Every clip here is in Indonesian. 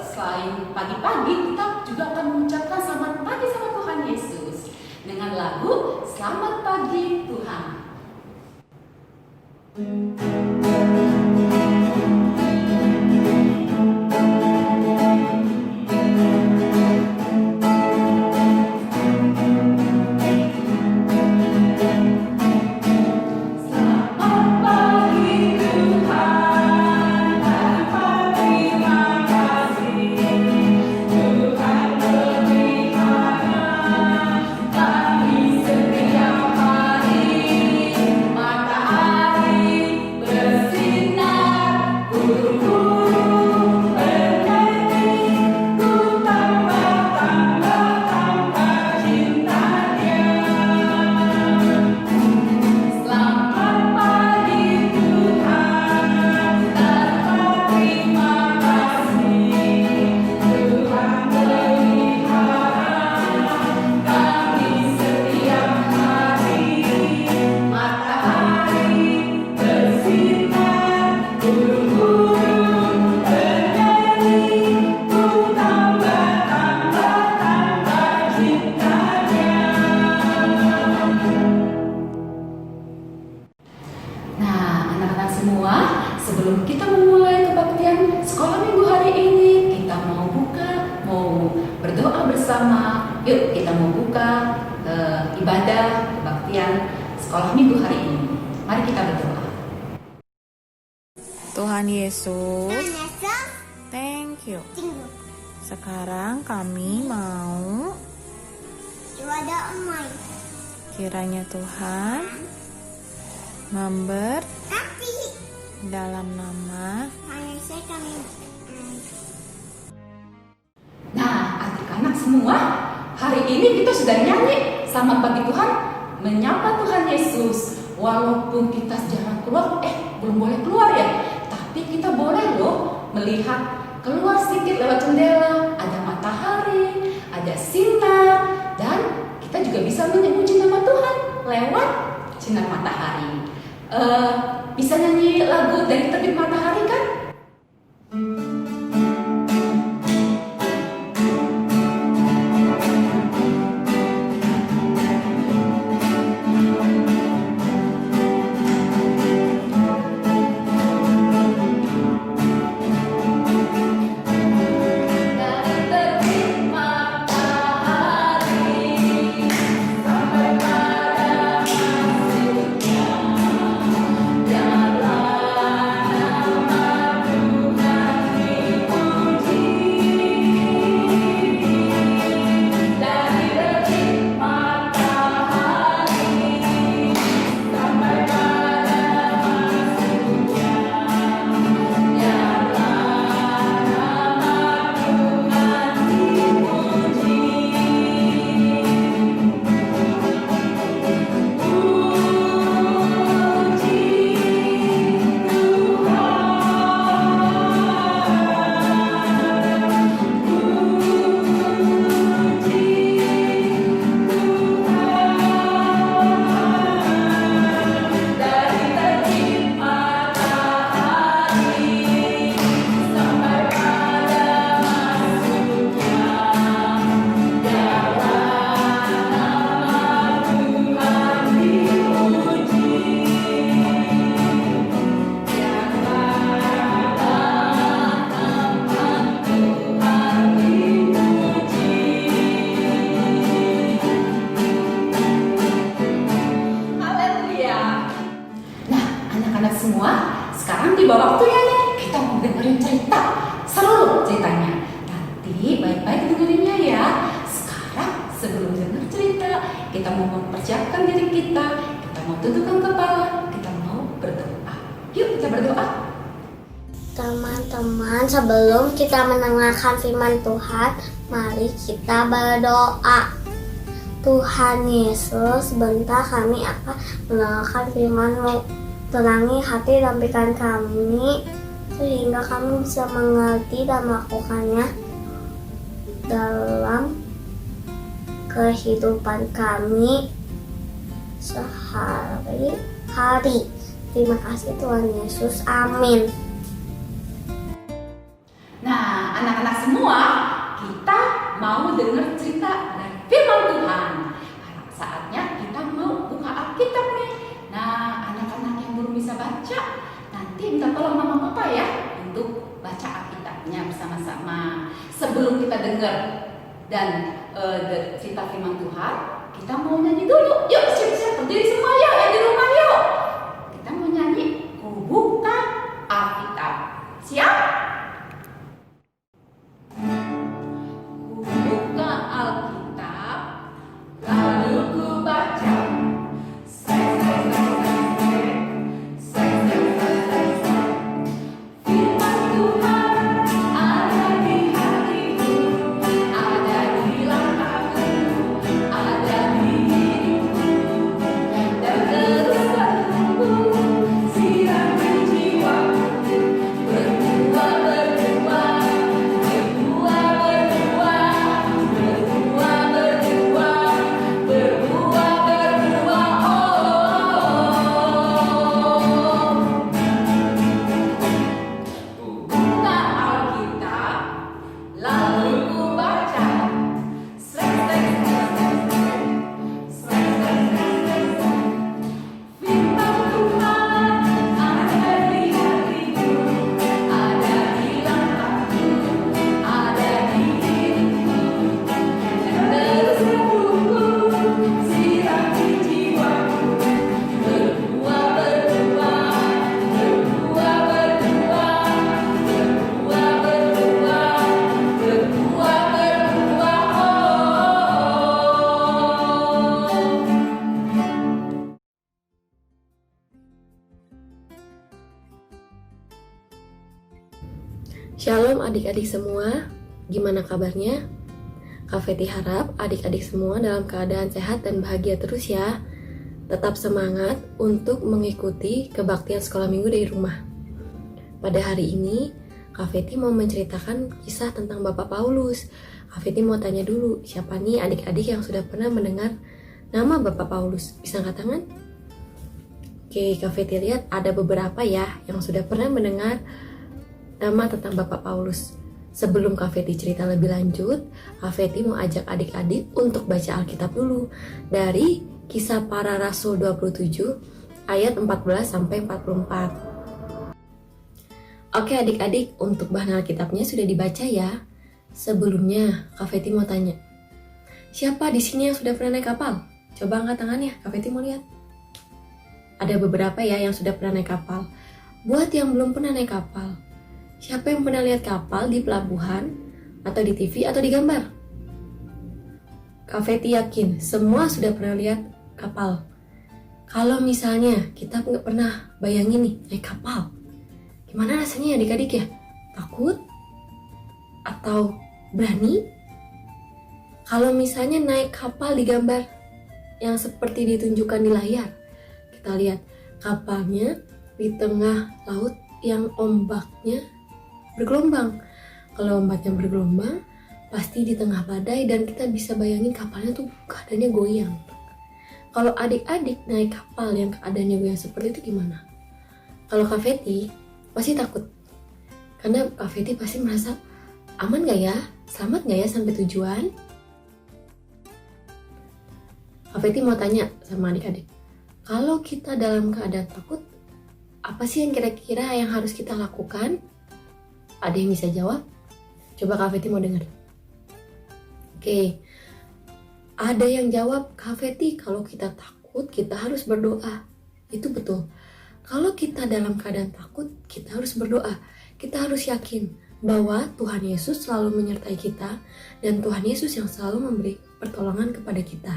selain pagi-pagi, kita juga akan mengucapkan selamat pagi sama Tuhan Yesus dengan lagu Selamat Pagi Tuhan. Sebelum kita memulai kebaktian sekolah minggu hari ini, kita mau berdoa bersama. Yuk kita mau buka ibadah kebaktian sekolah minggu hari ini. Mari kita berdoa. Tuhan Yesus, thank you. Sekarang kami mau kiranya Tuhan dalam nama Nah, adik-anak semua, hari ini kita sudah nyanyi Selamat Pagi Tuhan, menyapa Tuhan Yesus. Walaupun kita jarang keluar, belum boleh keluar ya, tapi kita boleh loh melihat keluar sedikit lewat jendela, ada matahari, ada sinar, dan kita juga bisa memuji nama Tuhan lewat sinar matahari. Bisa nyanyi lagu dari terbit matahari kan? Semua, sekarang tiba waktunya nih, kita mau dengerin cerita seru ceritanya. Nanti baik-baik dengerinnya ya. Sekarang sebelum denger cerita, kita mau mempersiapkan diri kita mau tundukkan kepala, kita mau berdoa. Yuk kita berdoa. Teman-teman, sebelum kita mendengarkan firman Tuhan, mari kita berdoa. Tuhan Yesus, sebentar kami akan mendengarkan firman-Mu. Terangi hati dan pikiran kami, sehingga kami bisa mengerti dan melakukannya dalam kehidupan kami sehari-hari. Terima kasih Tuhan Yesus. Amin. Nah, anak-anak semua, kita mau dengar cerita dari firman Tuhan. Saatnya kita mau buka Alkitab nih. Nah, anak-anak yang belum bisa baca, nanti minta tolong mama papa ya untuk baca Alkitabnya bersama-sama. Sebelum kita dengar dan cerita firman Tuhan, kita mau nyanyi dulu. Yuk, siap-siap berdiri semua ya yang di rumah yuk. Kita mau nyanyi Ku Buka Alkitab. Siap? Ku buka Alkitab, lalu ku baca. Firman Tuhan ada di hatiku, ada di langkahku, ada di hidupku, dan terus bertumbuh, sirami jiwaku, berbuah, berbuah, berbuah, berbuah, berbuah, berbuah, berbuah, berbuah, Ku buka Alkitab, lalu ku baca. Firman Tuhan ada di hatiku, ada di langkahku, ada di hidupku, dan terus bertumbuh, sirami jiwaku, berbuah, berbuah, berbuah, berbuah, berbuah, berbuah, berbuah, berbuah, Shalom adik-adik semua, gimana kabarnya? Kak Feti harap adik-adik semua dalam keadaan sehat dan bahagia terus ya. Tetap semangat untuk mengikuti kebaktian sekolah minggu dari rumah. Pada hari ini, Kak Feti mau menceritakan kisah tentang Bapak Paulus. Kak Feti mau tanya dulu, siapa nih adik-adik yang sudah pernah mendengar nama Bapak Paulus? Bisa angkat tangan? Oke, Kak Feti lihat ada beberapa ya yang sudah pernah mendengar nama tentang Bapak Paulus. Sebelum Kak Feti cerita lebih lanjut, Kak Feti mau ajak adik-adik untuk baca Alkitab dulu dari Kisah Para Rasul 27 ayat 14 sampai 44. Oke adik-adik, untuk bahan Alkitabnya sudah dibaca ya. Sebelumnya Kak Feti mau tanya, siapa di sini yang sudah pernah naik kapal? Coba angkat tangannya, Kak Feti mau lihat. Ada beberapa ya yang sudah pernah naik kapal. Buat yang belum pernah naik kapal, siapa yang pernah lihat kapal di pelabuhan, atau di TV, atau di gambar? Kak Feti yakin semua sudah pernah lihat kapal. Kalau misalnya kita nggak pernah bayangin nih naik kapal, gimana rasanya adik-adik ya? Takut? Atau berani? Kalau misalnya naik kapal di gambar yang seperti ditunjukkan di layar, kita lihat kapalnya di tengah laut yang ombaknya bergelombang. Kalau ombaknya bergelombang, pasti di tengah badai dan kita bisa bayangin kapalnya tuh keadaannya goyang. Kalau adik-adik naik kapal yang keadaannya goyang seperti itu gimana? Kalau Kak Feti pasti takut. Karena Kak Feti pasti merasa aman gak ya? Selamat gak ya sampai tujuan? Kak Feti mau tanya sama adik-adik, kalau kita dalam keadaan takut, apa sih yang kira-kira yang harus kita lakukan? Ada yang bisa jawab? Coba Kak Feti mau dengar. Oke, ada yang jawab, Kak Feti, kalau kita takut kita harus berdoa. Itu betul. Kalau kita dalam keadaan takut, kita harus berdoa. Kita harus yakin bahwa Tuhan Yesus selalu menyertai kita dan Tuhan Yesus yang selalu memberi pertolongan kepada kita.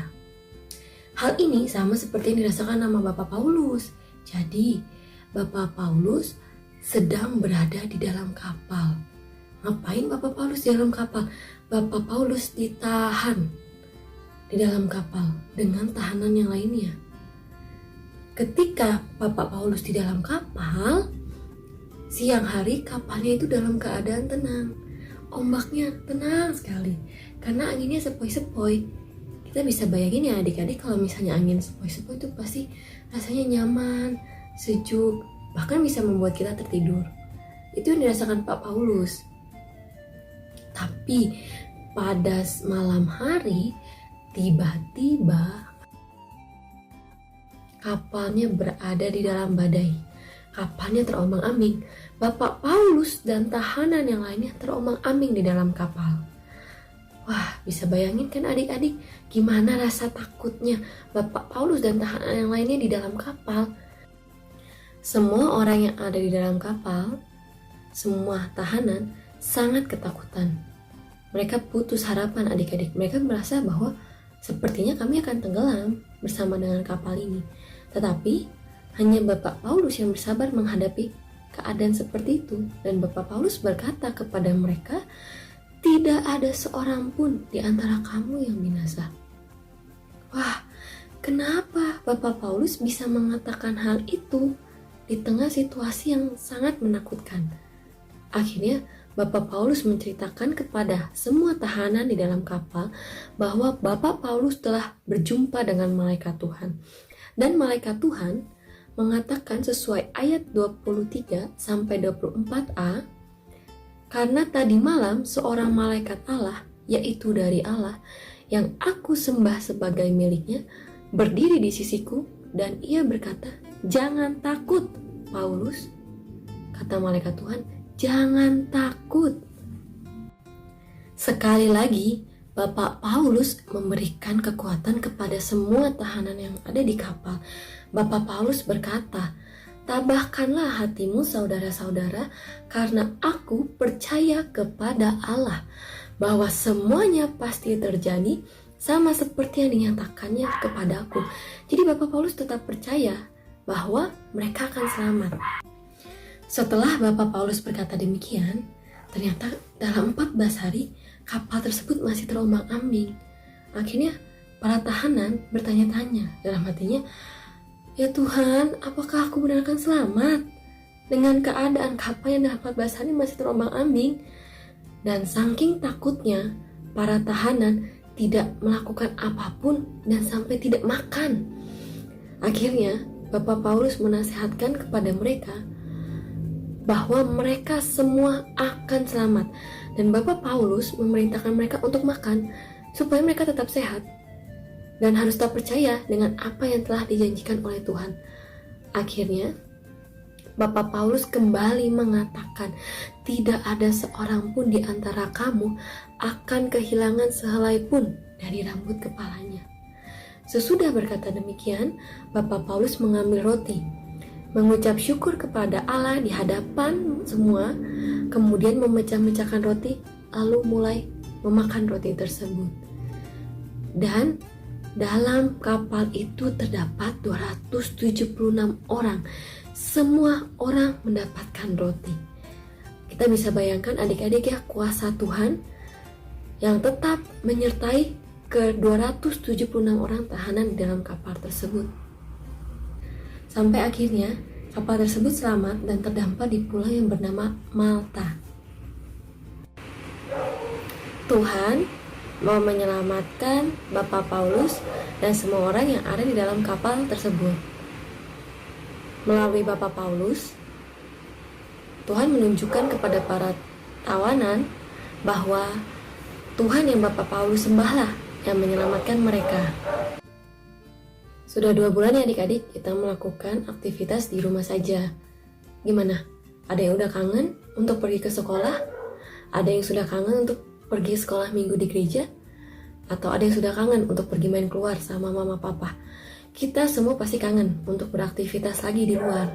Hal ini sama seperti yang dirasakan sama Bapak Paulus. Jadi, Bapak Paulus sedang berada di dalam kapal. Ngapain Bapak Paulus di dalam kapal? Bapak Paulus ditahan di dalam kapal dengan tahanan yang lainnya. Ketika Bapak Paulus di dalam kapal, siang hari kapalnya itu dalam keadaan tenang. Ombaknya tenang sekali karena anginnya sepoi-sepoi. Kita bisa bayangin ya adik-adik, kalau misalnya angin sepoi-sepoi itu pasti rasanya nyaman, sejuk, bahkan bisa membuat kita tertidur. Itu yang dirasakan Pak Paulus. Tapi pada malam hari, tiba-tiba kapalnya berada di dalam badai. Kapalnya terombang-ambing. Bapak Paulus dan tahanan yang lainnya terombang-ambing di dalam kapal. Wah, bisa bayangin kan adik-adik gimana rasa takutnya Bapak Paulus dan tahanan yang lainnya di dalam kapal. Semua orang yang ada di dalam kapal, semua tahanan sangat ketakutan. Mereka putus harapan adik-adik. Mereka merasa bahwa sepertinya kami akan tenggelam bersama dengan kapal ini. Tetapi hanya Bapak Paulus yang bersabar menghadapi keadaan seperti itu. Dan Bapak Paulus berkata kepada mereka, tidak ada seorang pun di antara kamu yang binasa. Wah, kenapa Bapak Paulus bisa mengatakan hal itu di tengah situasi yang sangat menakutkan? Akhirnya Bapak Paulus menceritakan kepada semua tahanan di dalam kapal bahwa Bapak Paulus telah berjumpa dengan malaikat Tuhan. Dan malaikat Tuhan mengatakan sesuai ayat 23 sampai 24a, karena tadi malam seorang malaikat Allah, yaitu dari Allah, yang aku sembah sebagai miliknya, berdiri di sisiku dan ia berkata, jangan takut Paulus. Kata malaikat Tuhan, jangan takut. Sekali lagi, Bapak Paulus memberikan kekuatan kepada semua tahanan yang ada di kapal. Bapak Paulus berkata, tabahkanlah hatimu saudara-saudara, karena aku percaya kepada Allah, bahwa semuanya pasti terjadi sama seperti yang dinyatakannya kepadaku. Jadi Bapak Paulus tetap percaya bahwa mereka akan selamat. Setelah Bapak Paulus berkata demikian, ternyata dalam 14 hari kapal tersebut masih terombang-ambing. Akhirnya para tahanan bertanya-tanya dalam hatinya, ya Tuhan, apakah aku benar akan selamat dengan keadaan kapal yang dalam 14 hari masih terombang-ambing? Dan saking takutnya, para tahanan tidak melakukan apapun dan sampai tidak makan. Akhirnya Bapak Paulus menasihatkan kepada mereka bahwa mereka semua akan selamat. Dan Bapak Paulus memerintahkan mereka untuk makan supaya mereka tetap sehat dan harus tetap percaya dengan apa yang telah dijanjikan oleh Tuhan. Akhirnya Bapak Paulus kembali mengatakan, tidak ada seorang pun di antara kamu akan kehilangan sehelai pun dari rambut kepalanya. Sesudah berkata demikian, Bapak Paulus mengambil roti, mengucap syukur kepada Allah di hadapan semua, kemudian memecah-mecahkan roti, lalu mulai memakan roti tersebut. Dan dalam kapal itu terdapat 276 orang. Semua orang mendapatkan roti. Kita bisa bayangkan adik-adik ya, kuasa Tuhan yang tetap menyertai ke 276 orang tahanan di dalam kapal tersebut. Sampai akhirnya kapal tersebut selamat dan terdampar di pulau yang bernama Malta. Tuhan mau menyelamatkan Bapak Paulus dan semua orang yang ada di dalam kapal tersebut. Melalui Bapak Paulus, Tuhan menunjukkan kepada para tawanan bahwa Tuhan yang Bapak Paulus sembahlah yang menyelamatkan mereka. Sudah 2 bulan ya adik-adik kita melakukan aktivitas di rumah saja. Gimana? Ada yang udah kangen untuk pergi ke sekolah? Ada yang sudah kangen untuk pergi sekolah minggu di gereja? Atau ada yang sudah kangen untuk pergi main keluar sama mama papa? Kita semua pasti kangen untuk beraktivitas lagi di luar.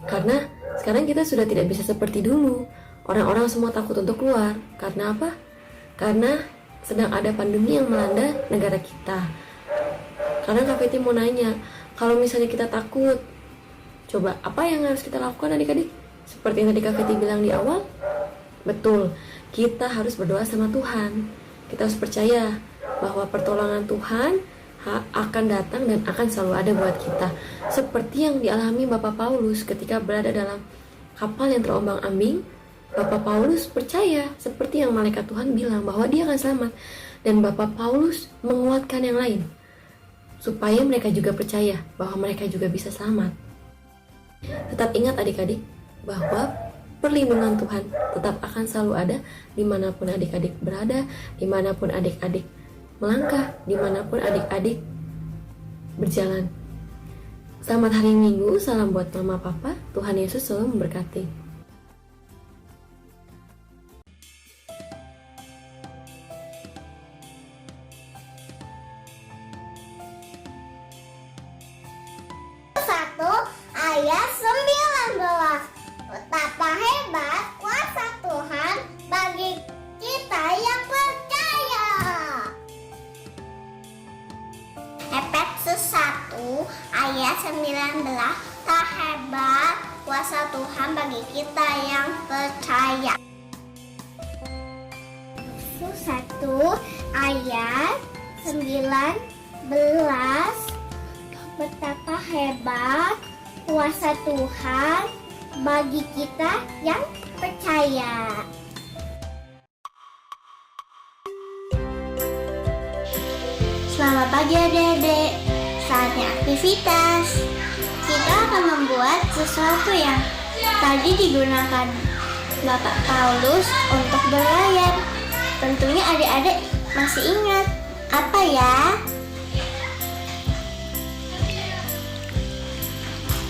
Karena sekarang kita sudah tidak bisa seperti dulu. Orang-orang semua takut untuk keluar. Karena apa? Karena sedang ada pandemi yang melanda negara kita. Karena Kak Feti mau nanya, kalau misalnya kita takut, coba apa yang harus kita lakukan adik-adik? Seperti yang tadi Kak Feti bilang di awal, betul, kita harus berdoa sama Tuhan. Kita harus percaya bahwa pertolongan Tuhan akan datang dan akan selalu ada buat kita. Seperti yang dialami Bapak Paulus ketika berada dalam kapal yang terombang-ambing. Bapak Paulus percaya seperti yang malaikat Tuhan bilang bahwa dia akan selamat. Dan Bapak Paulus menguatkan yang lain supaya mereka juga percaya bahwa mereka juga bisa selamat. Tetap ingat adik-adik bahwa perlindungan Tuhan tetap akan selalu ada dimanapun adik-adik berada, dimanapun adik-adik melangkah, dimanapun adik-adik berjalan. Selamat hari Minggu, salam buat Mama Papa, Tuhan Yesus selalu memberkati. Satu ayat 19. Betapa hebat kuasa Tuhan bagi kita yang percaya. Efesus 1 ayat 19. Tak hebat kuasa Tuhan bagi kita yang percaya. Efesus 1 ayat 19. Betapa hebat kuasa Tuhan bagi kita yang percaya. Selamat pagi adik-adik, saatnya aktivitas. Kita akan membuat sesuatu yang tadi digunakan Bapak Paulus untuk berlayar. Tentunya adik-adik masih ingat apa ya?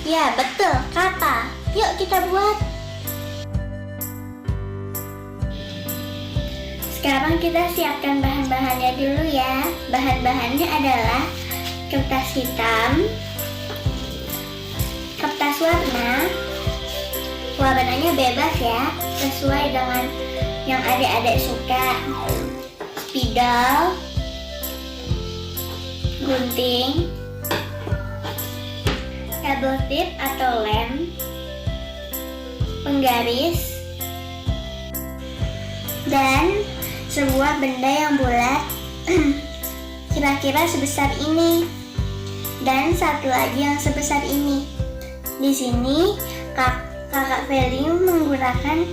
Ya betul, kata. Yuk kita buat. Sekarang kita siapkan bahan-bahannya dulu ya. Bahan-bahannya adalah kertas hitam, kertas warnanya bebas ya, sesuai dengan yang adik-adik suka. Spidol, gunting, kabel tip atau lem, penggaris, dan sebuah benda yang bulat kira-kira sebesar ini, dan satu lagi yang sebesar ini. Di sini kakak Feli menggunakan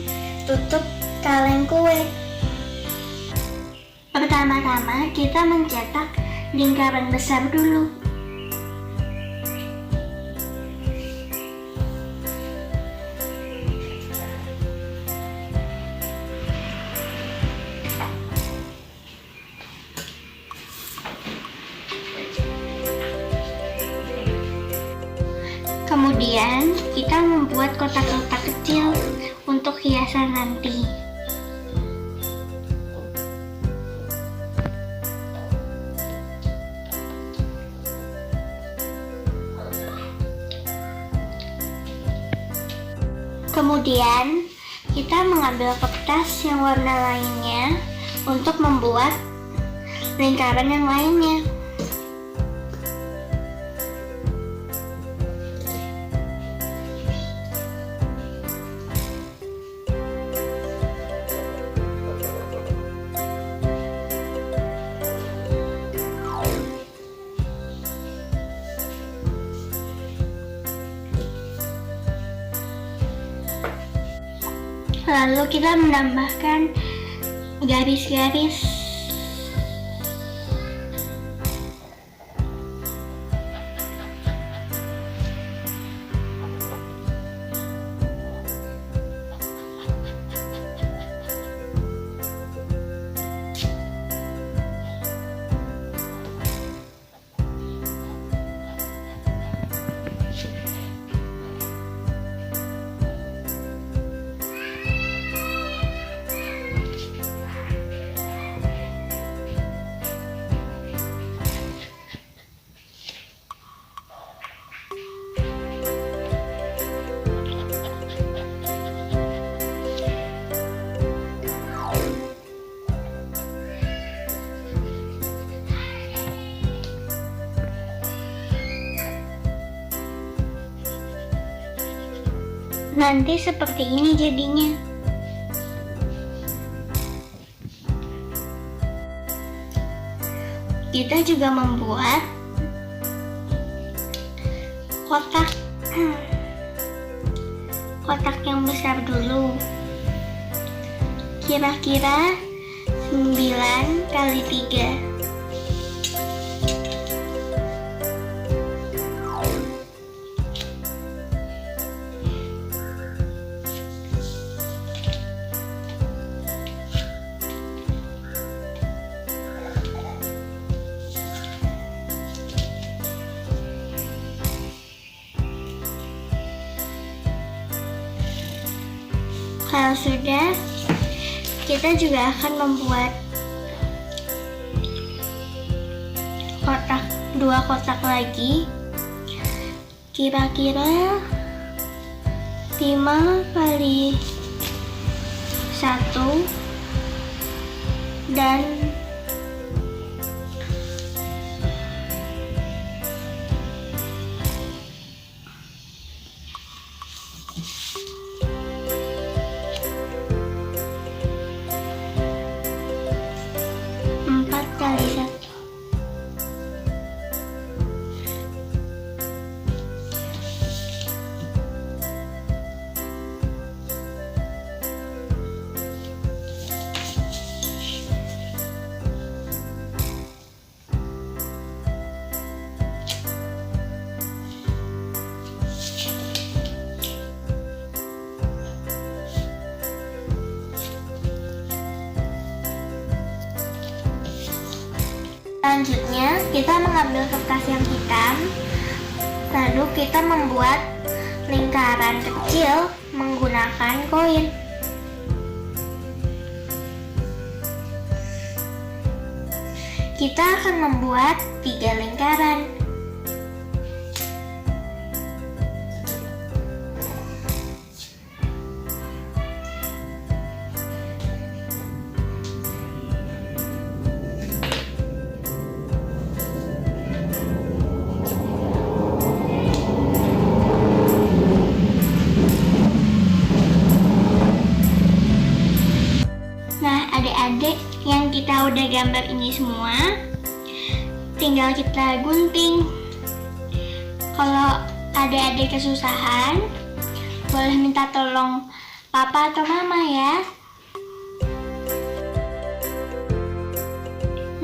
tutup kaleng kue. Pertama-tama kita mencetak lingkaran besar dulu. Kemudian kita membuat kotak-kotak kecil untuk hiasan nanti. Kemudian kita mengambil kertas yang warna lainnya untuk membuat lingkaran yang lainnya. Lalu kita menambahkan garis-garis. Nanti seperti ini jadinya. Kita juga membuat kotak yang besar dulu. Kira-kira 9 kali 3. Kalau sudah, kita juga akan membuat dua kotak lagi, kira-kira 5 kali 1 dan 4 kali 1. Selanjutnya, kita mengambil kertas yang hitam, lalu kita membuat lingkaran kecil menggunakan koin. Kita akan membuat 3 lingkaran. Adik-adik, yang kita udah gambar ini semua tinggal kita gunting. Kalau adik-adik kesusahan, boleh minta tolong papa atau mama ya.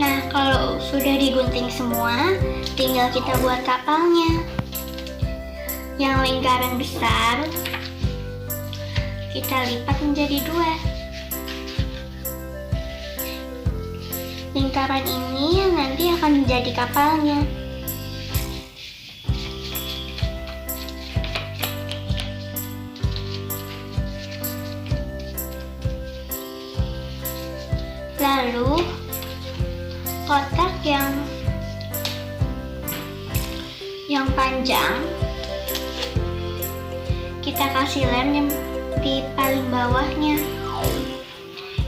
Nah, kalau sudah digunting semua, tinggal kita buat kapalnya. Yang lingkaran besar kita lipat menjadi 2. Lingkaran ini yang nanti akan menjadi kapalnya. Lalu kotak yang panjang kita kasih lem di paling bawahnya.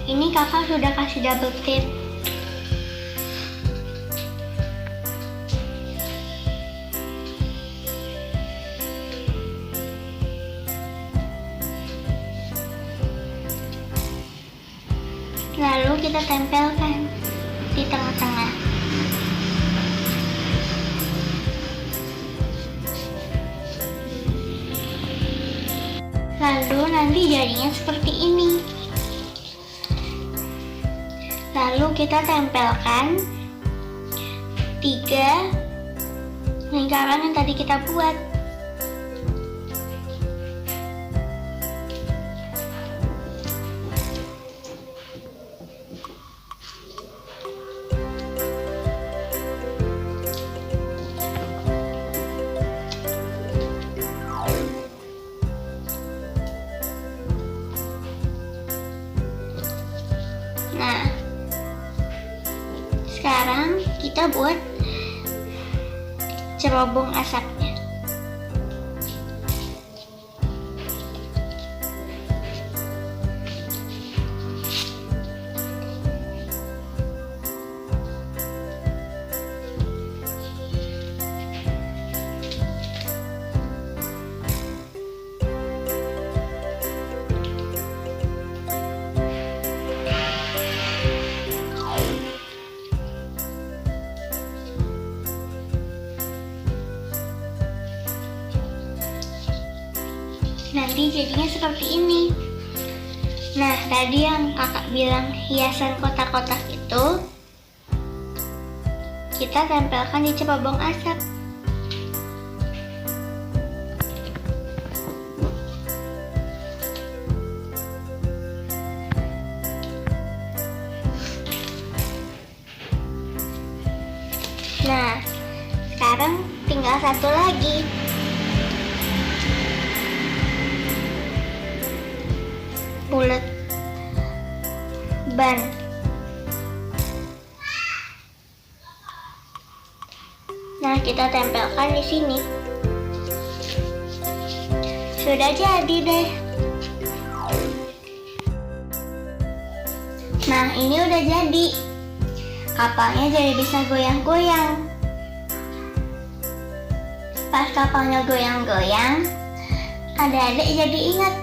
Ini kakak sudah kasih double tape. Lalu kita tempelkan di tengah-tengah. Lalu nanti jadinya seperti ini. Lalu kita tempelkan 3 lingkaran yang tadi kita buat. Nah, sekarang kita buat cerobong asapnya. Nanti jadinya seperti ini. Nah, tadi yang kakak bilang hiasan kotak-kotak itu kita tempelkan di cerobong asap. Nah, sekarang tinggal satu lagi. bulat ban. Nah, kita tempelkan di sini. Sudah jadi deh. Nah, ini udah jadi. Kapalnya jadi bisa goyang-goyang. Pas kapalnya goyang-goyang, adik-adik jadi ingat.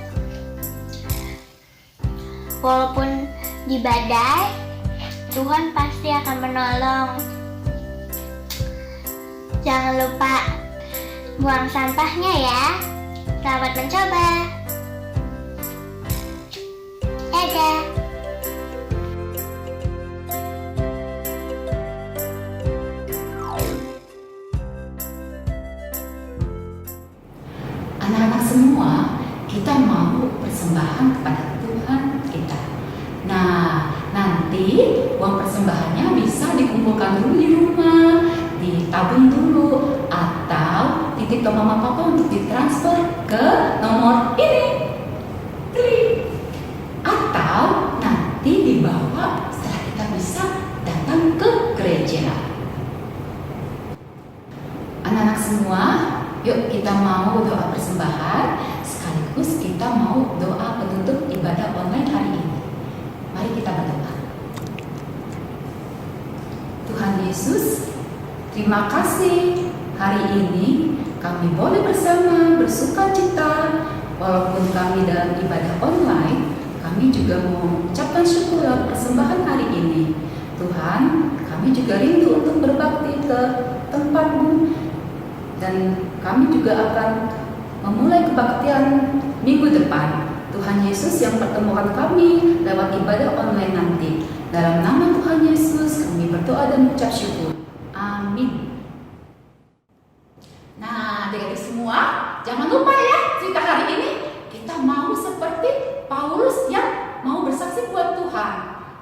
Walaupun di badai, Tuhan pasti akan menolong. Jangan lupa buang sampahnya ya. Selamat mencoba. Dadah. Anak-anak semua, kita mau persembahan kepada Tuhan kita. Nah, nanti uang persembahannya bisa dikumpulkan dulu di rumah, ditabung dulu, atau titip ke mama papa untuk ditransfer ke nomor ini. Klik. Atau nanti dibawa setelah kita bisa datang ke gereja. Anak-anak semua, yuk kita mau doa persembahan, sekaligus kita mau doa penutup ibadah online hari ini. Mari kita berdoa. Tuhan Yesus, terima kasih hari ini kami boleh bersama bersuka cita. Walaupun kami dalam ibadah online, kami juga mau mengucapkan syukur dalam persembahan hari ini. Tuhan, kami juga rindu untuk berbakti ke tempat-Mu, dan kami juga akan memulai kebaktian minggu depan. Tuhan Yesus yang pertemukan kami lewat ibadah online nanti. Dalam nama Tuhan Yesus kami berdoa dan mengucap syukur. Amin. Nah, adik-adik semua, jangan lupa ya, cerita hari ini kita mau seperti Paulus yang mau bersaksi buat Tuhan.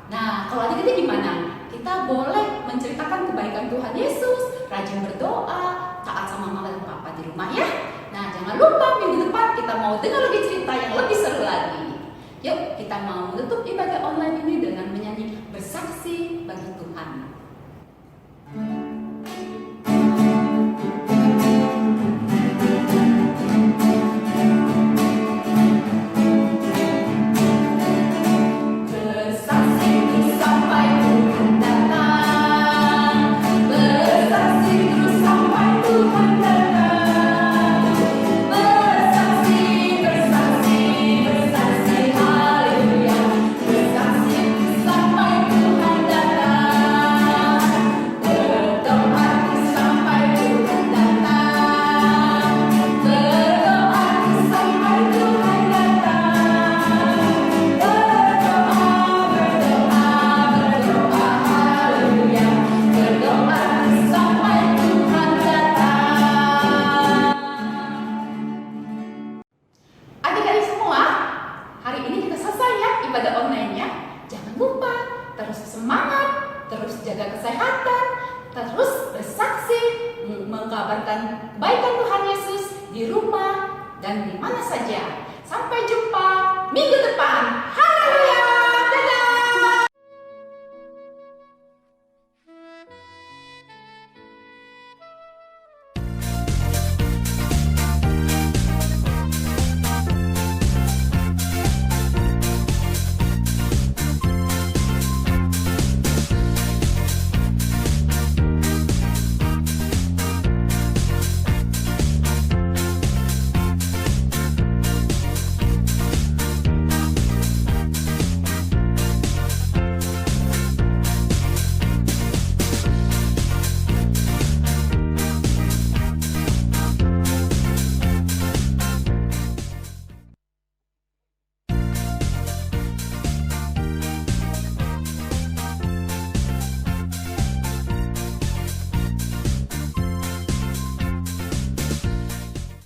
Nah, kalau adik-adik gimana? Kita boleh menceritakan kebaikan Tuhan Yesus, rajin berdoa, taat sama mama dan papa di rumah ya. Nah, jangan lupa minggu depan kita mau dengar lagi cerita yang lebih seru lagi. Yuk, kita mau menutup ibadah online ini dengan menyanyi bersaksi bagi Tuhan. Adik-adik semua, hari ini kita selesai ya ibadah online-nya. Jangan lupa terus semangat, terus jaga kesehatan, terus bersaksi, mengabarkan kebaikan Tuhan Yesus di rumah dan di mana saja. Sampai jumpa minggu depan. Haleluya!